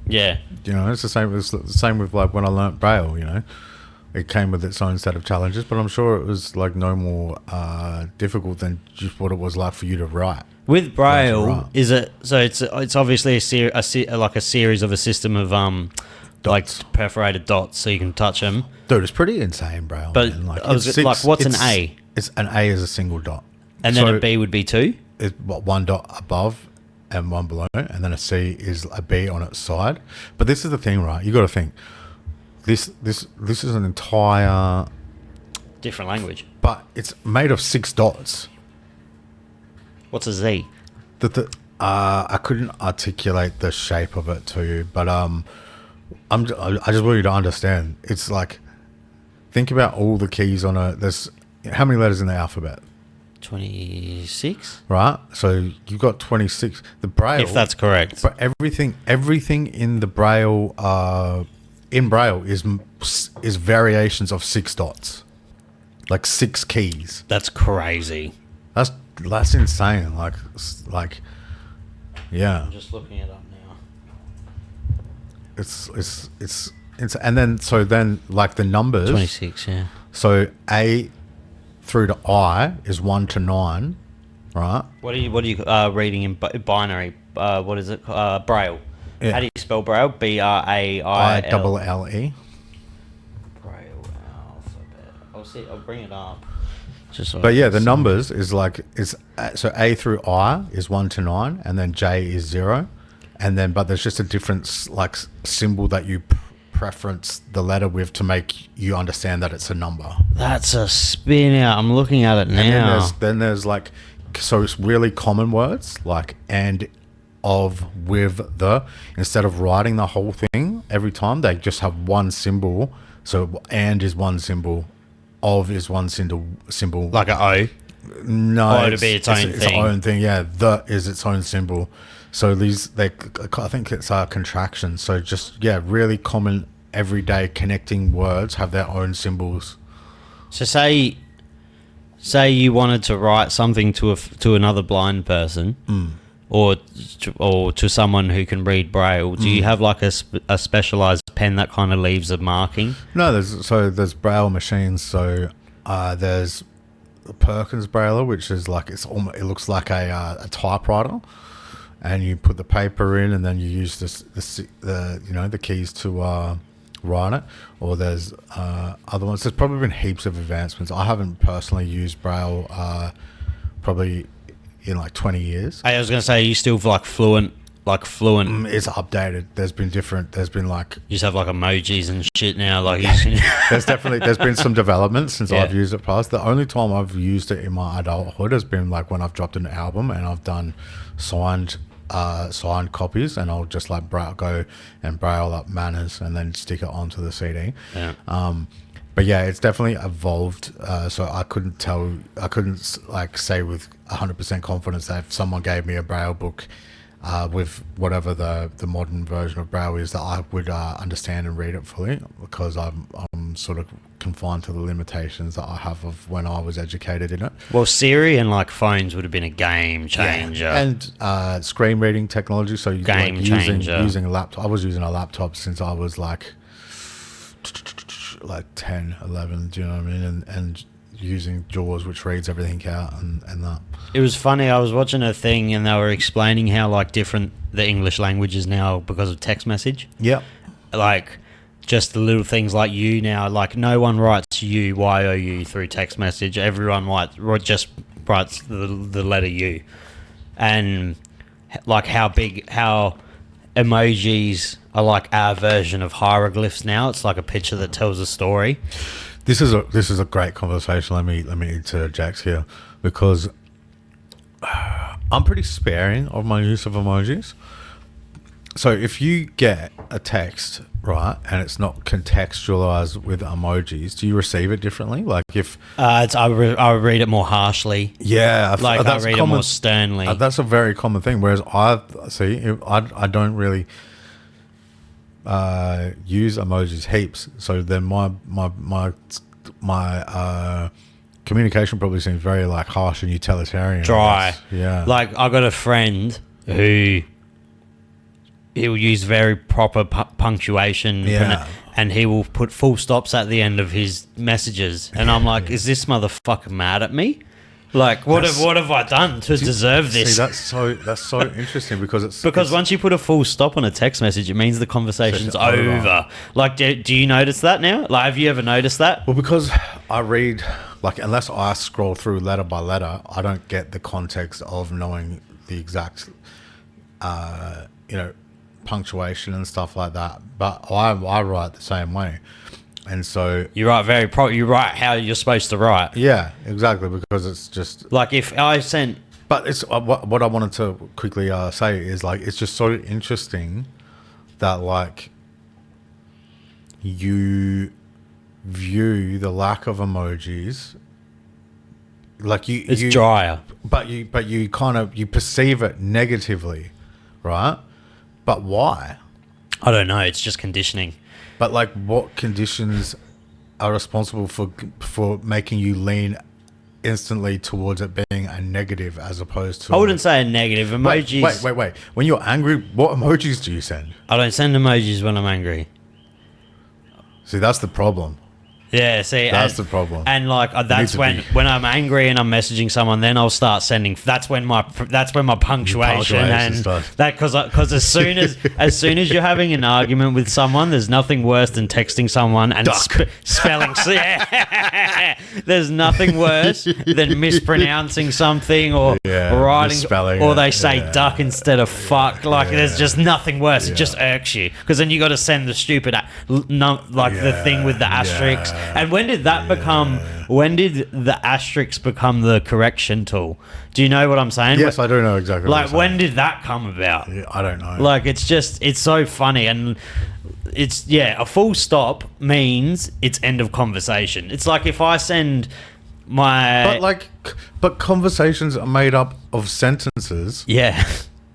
Yeah. You know, it's the same. It's the same with like when I learnt Braille. You know, it came with its own set of challenges, but I'm sure it was like no more difficult than just what it was like for you to write. With Braille, Right. is it so? It's obviously like a series of a system of like Dots. perforated dots, so you can touch them. Dude, it's pretty insane, Braille. But man. Like, I was like, what's an A? It's an A is a single dot, And then a B would be 2? It's one dot above and one below, and then a C is a B on its side. But this is the thing, right? You got to think. This is an entire, Different language. but it's made of 6 dots. What's a Z? I couldn't articulate the shape of it to you, but I just want you to understand. It's like, think about all the keys on a. There's how many letters in the alphabet, 26? right? So you've got 26. The Braille, If that's correct. but everything in the Braille, in Braille is variations of 6 dots, like 6 keys. That's crazy. That's insane. Like, yeah. I'm just looking it up now. It's and then like the numbers 26, yeah. so A through to I is 1 to 9, right? What are you reading in binary? What is it? Braille. Yeah. How do you spell Braille? B-R-A-I-L. I-double-L-E. Braille alphabet. I'll bring it up. Just so But I yeah, can the see. numbers is like so A through I is 1 to 9, and then J is 0, and then but there's just a different like symbol that you preference the letter with to make you understand that it's a number. That's a spin out. I'm looking at it And then now. there's like, so it's really common words like and, of, with, the. Instead of writing the whole thing every time, they just have one symbol. So and is one symbol, of is one symbol. Like an O. No, it'd be its own Its thing. own thing. Yeah, the is its own symbol. So I think it's contractions. So just really common everyday connecting words have their own symbols. So say you wanted to write something to another blind person, or to someone who can read Braille. Do you have like a specialized pen that kind of leaves a marking? No, there's Braille machines. So there's Perkins Braille, which is like it looks like a typewriter, and you put the paper in, and then you use the keys to write it. Or there's other ones. There's probably been heaps of advancements. I haven't personally used Braille probably in like 20 years. I was going to say, are you still like fluent? It's updated. There's been like You just have like emojis and shit now. Like there's been some developments since Yeah. I've used it past. The only time I've used it in my adulthood has been like when I've dropped an album and I've done signed copies, and I'll just like go and braille up manners and then stick it onto the CD. Yeah. But yeah, it's definitely evolved. So I couldn't like say with 100% confidence that if someone gave me a Braille book with whatever the modern version of Braille is, that I would understand and read it fully, because I'm sort of confined to the limitations that I have of when I was educated in it. Well, Siri and like phones would have been a game changer. And screen reading technology. So you Game like changer. using a laptop. I was using a laptop since I was like 10, 11. Do you know what I mean? And using JAWS, which reads everything out, and that. It was funny. I was watching a thing and they were explaining how like different the English language is now because of text message. Yep. Like just the little things like you now. Like no one writes you, Y-O-U through text message. Everyone just writes the letter U. And like how emojis are like our version of hieroglyphs now. It's like a picture that tells a story. This is a great conversation. Let me interject here, because I'm pretty sparing of my use of emojis. So if you get a text, right, and it's not contextualized with emojis, do you receive it differently? Like if I read it more harshly. yeah, Like I that's read it more sternly. That's a very common thing. Whereas I don't really use emojis heaps. So then my communication probably seems very like harsh and utilitarian. I Dry. guess. Yeah. Like I got a friend who he'll use very proper punctuation. Yeah. And he will put full stops at the end of his messages. And I'm like, is this motherfucker mad at me? Like, what have I done to deserve this? See, that's so interesting because once you put a full stop on a text message, it means the conversation's over. Like, do you notice that now? Like, have you ever noticed that? Well, because I read, like, unless I scroll through letter by letter, I don't get the context of knowing the exact, punctuation and stuff like that. But I write the same way. And so you write you write how you're supposed to write. Yeah, exactly, because it's just like if I sent. But it's what I wanted to quickly say is like it's just so interesting that like you view the lack of emojis like it's drier, but you kind of you perceive it negatively, right? But why? I don't know. It's just conditioning. But like, what conditions are responsible for making you lean instantly towards it being a negative as opposed to? I wouldn't say a negative. Emojis. Wait. When you're angry, what emojis do you send? I don't send emojis when I'm angry. See, that's the problem. Yeah, see, that's the problem. And like that's when I'm angry and I'm messaging someone, then I'll start sending. That's when my punctuation and that because as soon as you're having an argument with someone, there's nothing worse than texting someone and spelling. Yeah, there's nothing worse than mispronouncing something or writing or they say duck instead of fuck. Like there's just nothing worse. It just irks you because then you got to send the stupid the thing with the asterisks. And when did that become? When did the asterisk become the correction tool? Do you know what I'm saying? Yes, I do know exactly. Like when did that come about? Yeah, I don't know. Like it's so funny, and it's a full stop means it's end of conversation. It's like if I send my but conversations are made up of sentences. Yeah.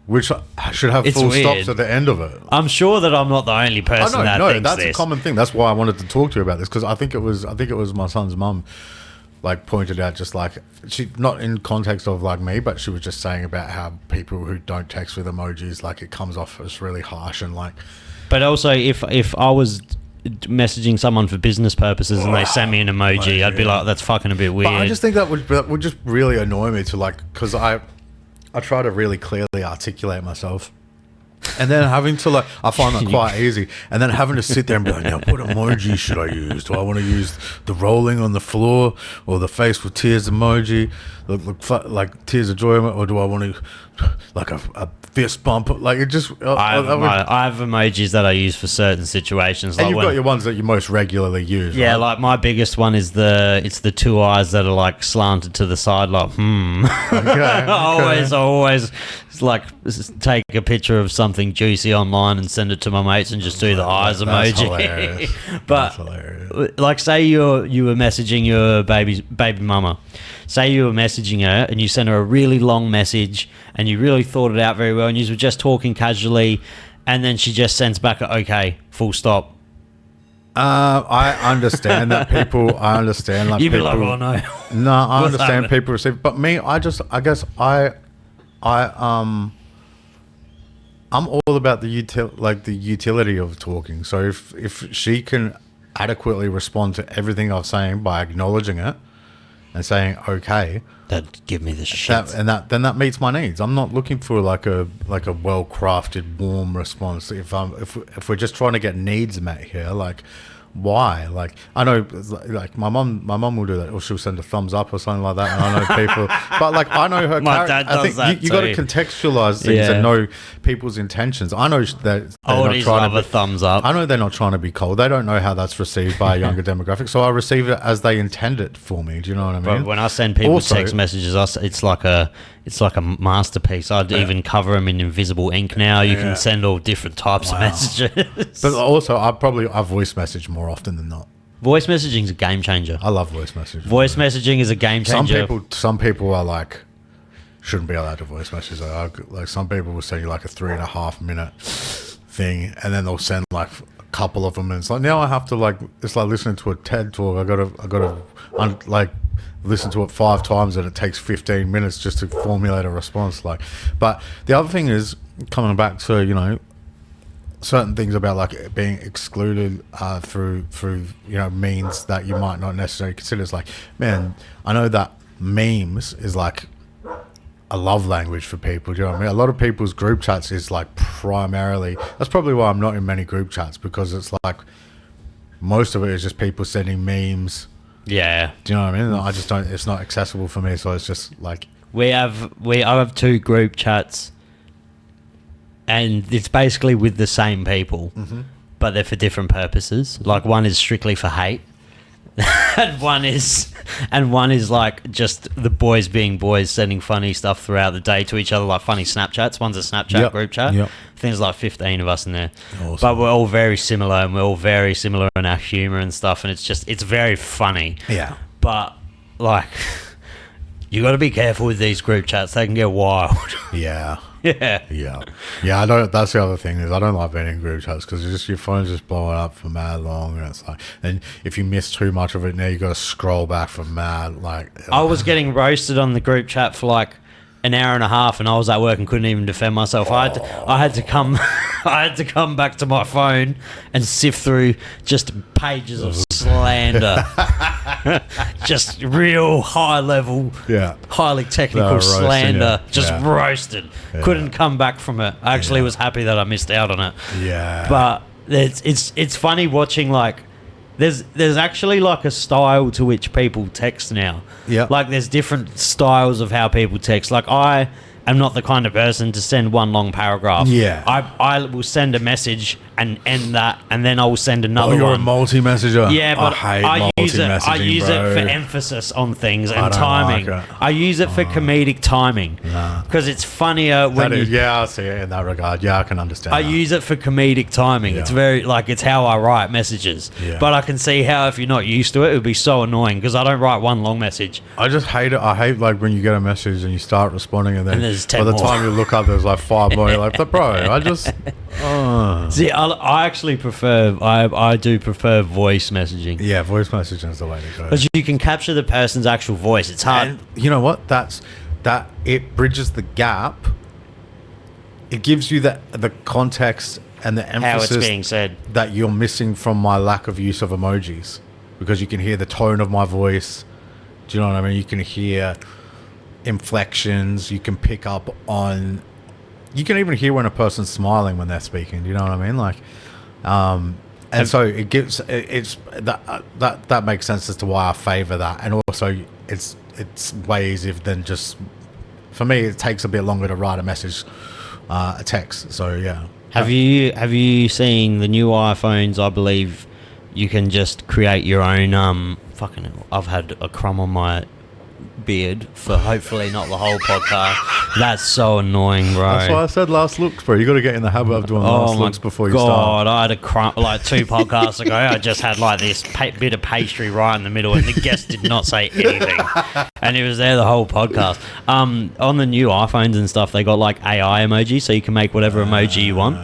Which should have full stops at the end of it. I'm sure that I'm not the only person that thinks that's this. a common thing. That's why I wanted to talk to you about this because I think it was my son's mum, like pointed out just like she not in context of like me, but she was just saying about how people who don't text with emojis like it comes off as really harsh and like. But also, if I was messaging someone for business purposes and they sent me an emoji, I'd be like, that's fucking a bit weird. But I just think that would just really annoy me to like because I try to really clearly articulate myself. And then having to like, I find that quite easy. And then having to sit there and be like, now what emoji should I use? Do I want to use the rolling on the floor or the face with tears emoji, like tears of joy, or do I want to like a fist bump? Like it just. I have emojis that I use for certain situations. And like you've got your ones that you most regularly use. Yeah, right? like my biggest one is the two eyes that are like slanted to the side, like Okay. always like take a picture of something juicy online and send it to my mates and just do the eyes emoji. Hilarious. But like, say you were messaging your baby mama. Say you were messaging her and you sent her a really long message and you really thought it out very well and you were just talking casually, and then she just sends back a okay, full stop. I understand that people. I understand like you'd be people, like, oh no. No, I understand people receive, but me, I guess I'm all about the utility of talking. So if she can adequately respond to everything I'm saying by acknowledging it and saying okay, that'd give me the shit. Then that meets my needs. I'm not looking for like a well crafted warm response. If we're just trying to get needs met here, like. Why? Like I know, like my mum will do that, or she'll send a thumbs up or something like that. And I know people, but like I know her. My dad does that. I think you got to contextualize things and know people's intentions. I know that they're not trying to a thumbs up. I know they're not trying to be cold. They don't know how that's received by a younger demographic. So I receive it as they intend it for me. Do you know what I mean? But when I send people text messages, it's like a masterpiece. I'd even cover them in invisible ink now. You can send all different types of messages. But also, I voice message more often than not. Voice messaging is a game changer. I love voice messaging. Voice messaging is a game changer. Some people are like, shouldn't be allowed to voice message. Like some people will send you like a 3.5 minute thing, and then they'll send like a couple of them, and it's like now I have to like it's like listening to a TED talk. I gotta like listen to it 5 times, and it takes 15 minutes just to formulate a response. Like, but the other thing is coming back to certain things about like it being excluded through means that you might not necessarily consider. It's like, man, I know that memes is like a love language for people. Do you know what I mean? A lot of people's group chats is like primarily. That's probably why I'm not in many group chats, because it's like most of it is just people sending memes. Yeah. Do you know what I mean? I just don't. It's not accessible for me, so it's just like I have 2 group chats, and it's basically with the same people, but they're for different purposes. Like one is strictly for hate, and one is like just the boys being boys, sending funny stuff throughout the day to each other, like funny Snapchats. One's a Snapchat group chat. Yep. I think there's like 15 of us in there. Awesome. But we're all very similar, and we're all very similar in our humor and stuff, and it's very funny. Yeah. But like, you got to be careful with these group chats; they can get wild. Yeah. Yeah. I don't. That's the other thing, is I don't like being in group chats, because just your phone's just blowing up for mad long, and it's like, and if you miss too much of it, now you got to scroll back for mad. Like, I was getting roasted on the group chat for like an hour and a half, and I was at work and couldn't even defend myself. I had to come I had to come back to my phone and sift through just pages of slander. Just real high level, highly technical slander. Just roasted. Couldn't come back from it. I actually was happy that I missed out on it. Yeah. But it's funny watching, like, there's actually like a style to which people text now. Yeah. Like there's different styles of how people text. Like I am not the kind of person to send one long paragraph. Yeah. I will send a message and end that, and then I will send another one. You're a multi-messenger. Yeah, but I use it bro. for emphasis on things and I don't timing. like it. I use it for comedic timing because it's funnier when I see it in that regard. Yeah, I can understand. I use it for comedic timing. Yeah. It's very like it's how I write messages. Yeah. But I can see how if you're not used to it, it would be so annoying because I don't write one long message. I just hate it. I hate like when you get a message and you start responding, and then there's 10 by the more. time you look up, there's like 5 more. You're like, but bro, I just. See, I actually prefer. I do prefer voice messaging. Yeah, voice messaging is the way to go. Because you can capture the person's actual voice. It's hard. And you know what? That it bridges the gap. It gives you the context and the emphasis how it's being said that you're missing from my lack of use of emojis, because you can hear the tone of my voice. Do you know what I mean? You can hear inflections. You can pick up on. You can even hear when a person's smiling when they're speaking. Do you know what I mean? Like, and so it gives it's that makes sense as to why I favor that, and also it's way easier than just. For me, it takes a bit longer to write a message, a text. So yeah. Have you seen the new iPhones? I believe you can just create your own. Fucking, I've had a crumb on my beard for hopefully not the whole podcast. That's so annoying, bro. That's why I said last looks, bro. You got to get in the habit of doing last looks before you start. I had a crumb like 2 podcasts ago. I just had like this bit of pastry right in the middle, and the guest did not say anything, and it was there the whole podcast. On the new iPhones and stuff, they got like AI emoji, so you can make whatever emoji you want.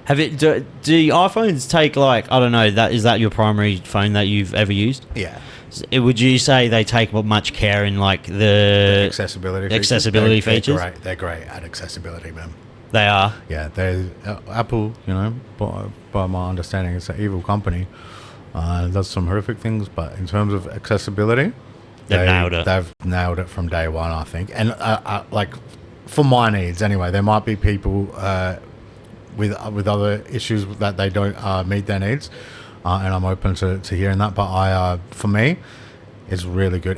Do iPhones take like, I don't know, is that your primary phone that you've ever used? Yeah. Would you say they take much care in like the accessibility features? They're great at accessibility, man. They are. Yeah, they Apple, you know, by my understanding, it's an evil company. Does some horrific things, but in terms of accessibility, they've nailed it. They've nailed it from day one, I think. And like for my needs, anyway. There might be people with other issues that they don't meet their needs. And I'm open to hearing that, but for me, it's really good.